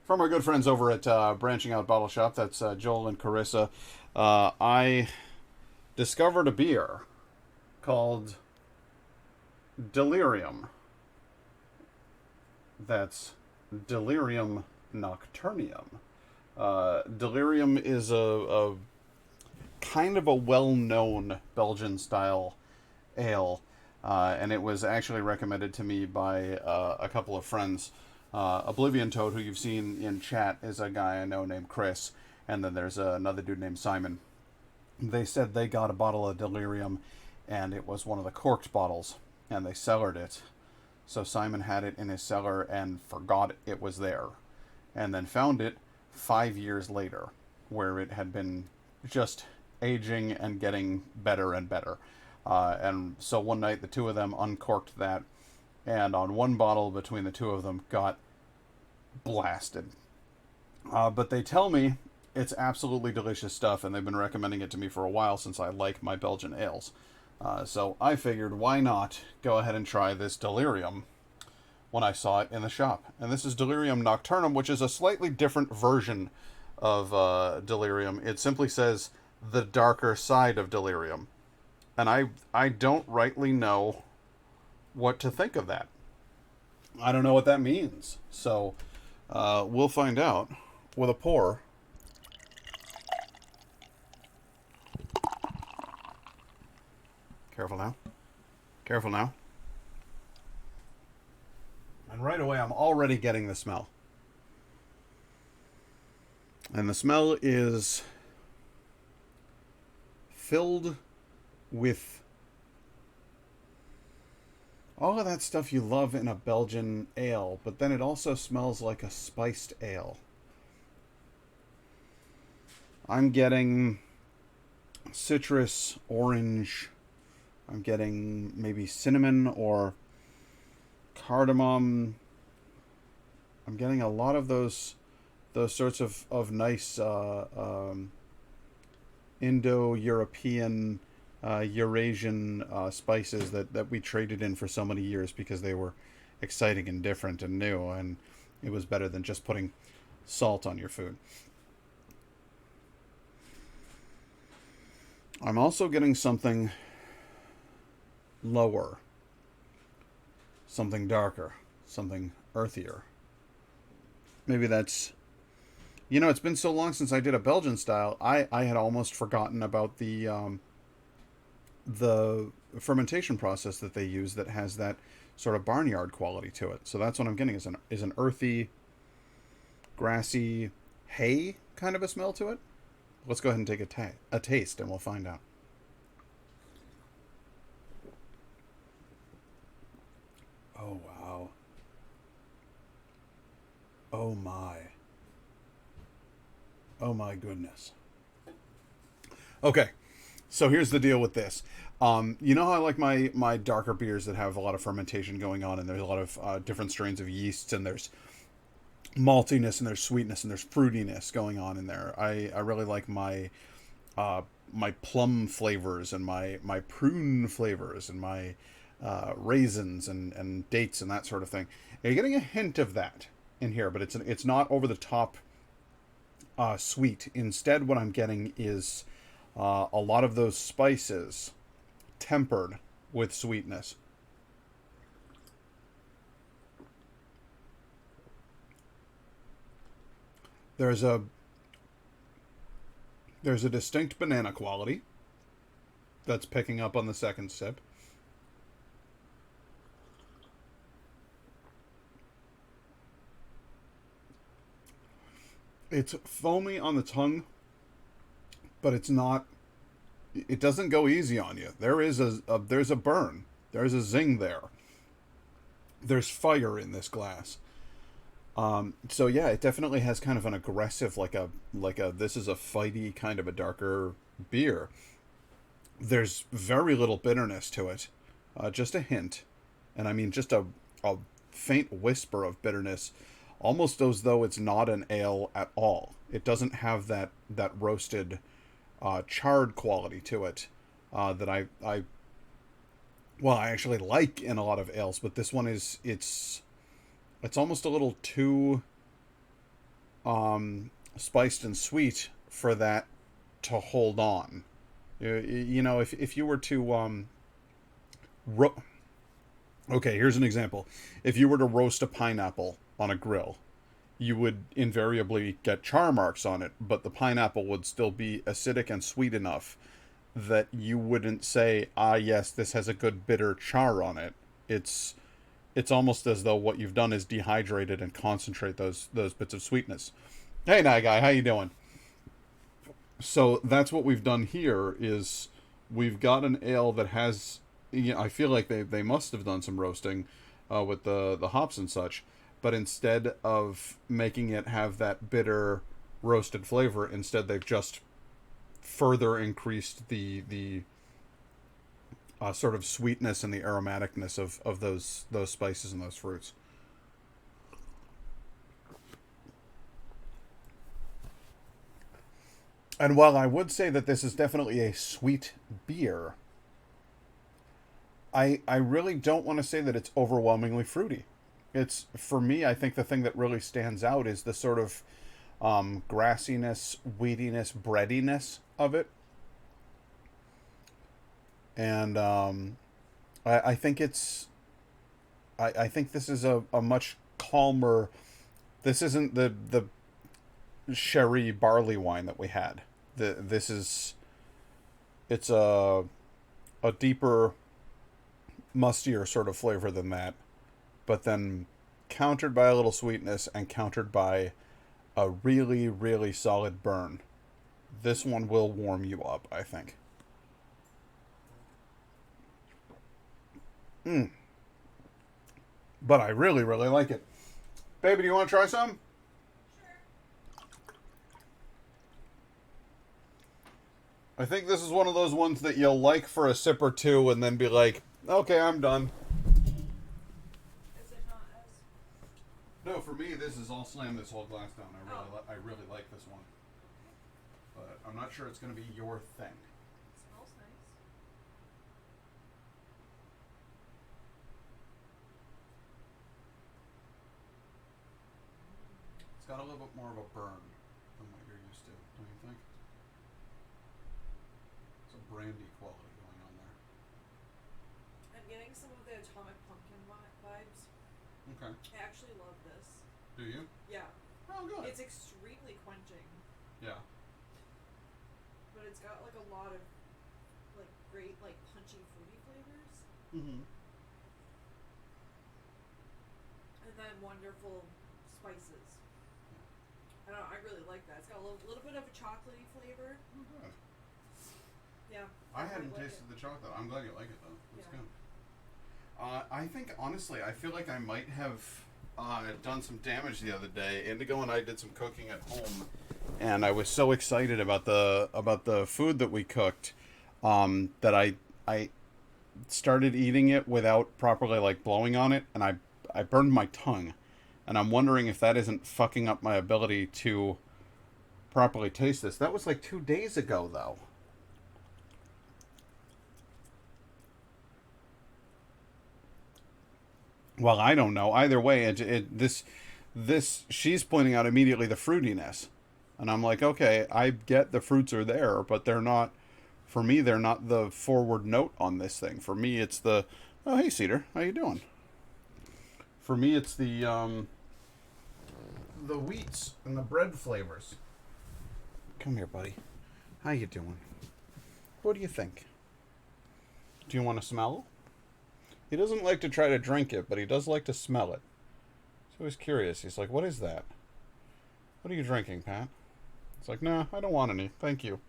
From our good friends over at Branching Out Bottle Shop. That's Joel and Carissa. I discovered a beer called Delirium. That's Delirium Nocturnium. Delirium is a kind of a well-known Belgian style ale, and it was actually recommended to me by a couple of friends. Oblivion Toad, who you've seen in chat, is a guy I know named Chris, and then there's another dude named Simon. They said they got a bottle of Delirium, and it was one of the corked bottles, and they cellared it. So Simon had it in his cellar and forgot it was there, and then found it 5 years later, where it had been just aging and getting better and better. And so one night the two of them uncorked that, and on one bottle between the two of them got blasted. But they tell me it's absolutely delicious stuff, and they've been recommending it to me for a while since I like my Belgian ales. So I figured, why not go ahead and try this Delirium when I saw it in the shop. And this is Delirium Nocturnum, which is a slightly different version of Delirium. It simply says the darker side of Delirium. And I don't rightly know what to think of that. I don't know what that means. So we'll find out with a pour. Careful now. Careful now. And right away, I'm already getting the smell. And the smell is filled with all of that stuff you love in a Belgian ale, but then it also smells like a spiced ale. I'm getting citrus, orange. I'm getting maybe cinnamon or cardamom. I'm getting a lot of those sorts of nice Indo-European, Eurasian spices that we traded in for so many years because they were exciting and different and new, and it was better than just putting salt on your food. I'm also getting something lower, something darker, something earthier. Maybe that's, it's been so long since I did a Belgian style. I had almost forgotten about the fermentation process that they use that has that sort of barnyard quality to it. So that's what I'm getting is an earthy, grassy hay kind of a smell to it. Let's go ahead and take a taste, and we'll find out. Oh wow. Oh my. Oh my goodness. Okay, so here's the deal with this. You know how I like my darker beers that have a lot of fermentation going on, and there's a lot of different strains of yeasts, and there's maltiness, and there's sweetness, and there's fruitiness going on in there. I really like my plum flavors and my prune flavors and my raisins and dates and that sort of thing. And you're getting a hint of that in here, but it's not over the top sweet. Instead, what I'm getting is a lot of those spices tempered with sweetness. There's a there's a distinct banana quality that's picking up on the second sip. It's foamy on the tongue, but it's not. It doesn't go easy on you. There is there's a burn. There's a zing there. There's fire in this glass. So yeah, it definitely has kind of an aggressive, like a this is a fighty kind of a darker beer. There's very little bitterness to it, just a hint, and I mean just a faint whisper of bitterness, almost as though it's not an ale at all. It doesn't have that roasted, charred quality to it that I actually like in a lot of ales, but this one is it's almost a little too spiced and sweet for that to hold on. You know, if you were to okay, here's an example. If you were to roast a pineapple on a grill, you would invariably get char marks on it, but the pineapple would still be acidic and sweet enough that you wouldn't say, ah, yes, this has a good bitter char on it. It's almost as though what you've done is dehydrate it and concentrate those bits of sweetness. Hey, Night Guy, how you doing? So that's what we've done here is we've got an ale that has, you know, I feel like they must have done some roasting with the hops and such, but instead of making it have that bitter roasted flavor, instead they've just further increased the sort of sweetness and the aromaticness of those spices and those fruits. And while I would say that this is definitely a sweet beer, I really don't want to say that it's overwhelmingly fruity. It's, for me, I think the thing that really stands out is the sort of grassiness, wheatiness, breadiness of it. And I think I think this is a much calmer. This isn't the sherry barley wine that we had. This is, it's a deeper, mustier sort of flavor than that, but then countered by a little sweetness and countered by a really, really solid burn. This one will warm you up, I think. But I really, really like it. Baby, do you want to try some? I think this is one of those ones that you'll like for a sip or two and then be like, okay, I'm done. Is it not as? No, for me, this is I'll slam this whole glass down. I really like this one. But I'm not sure it's going to be your thing. It smells nice. It's got a little bit more of a burn than what you're used to, don't you think? It's a brandy quality going on there. I'm getting some of the Atomic Pumpkin vibes. Okay. I actually love this. Do you? Yeah. Oh, good. It's extremely quenching, Yeah. but it's got like a lot of like great like punchy fruity flavors, Mm-hmm. and then wonderful spices. I don't know. I really like that. It's got a little bit of a chocolatey flavor. Oh, good. Yeah. I hadn't really like tasted it. the chocolate. I'm glad you like it, though. That's Yeah. good. I think, honestly, I feel like I might have done some damage the other day. Indigo and I did some cooking at home, and I was so excited about the food that we cooked that I started eating it without properly like blowing on it, and I burned my tongue, and I'm wondering if that isn't fucking up my ability to properly taste this. That was like 2 days ago, though. Well, I don't know. Either way, this she's pointing out immediately the fruitiness, and I'm like, okay, I get the fruits are there, but they're not. For me, they're not the forward note on this thing. For me, it's the, oh, hey Cedar, how you doing? For me, it's the wheats and the bread flavors. Come here, buddy. How you doing? What do you think? Do you want to smell? He doesn't like to try to drink it, but he does like to smell it. So he's curious. He's like, what is that? What are you drinking, Pat? It's like, no, I don't want any. Thank you.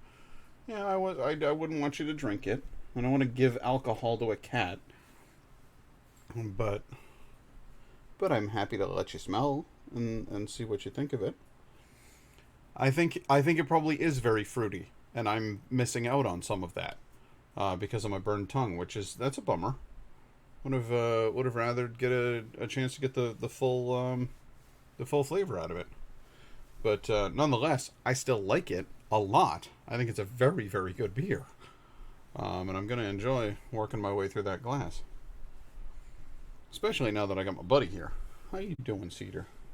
Yeah, I wouldn't want you to drink it. I don't want to give alcohol to a cat. But I'm happy to let you smell and see what you think of it. I think it probably is very fruity, and I'm missing out on some of that because of my burned tongue, that's a bummer. Would have rather get a chance to get the full flavor out of it. But nonetheless, I still like it a lot. I think it's a very, very good beer. And I'm going to enjoy working my way through that glass. Especially now that I got my buddy here. How you doing, Cedar?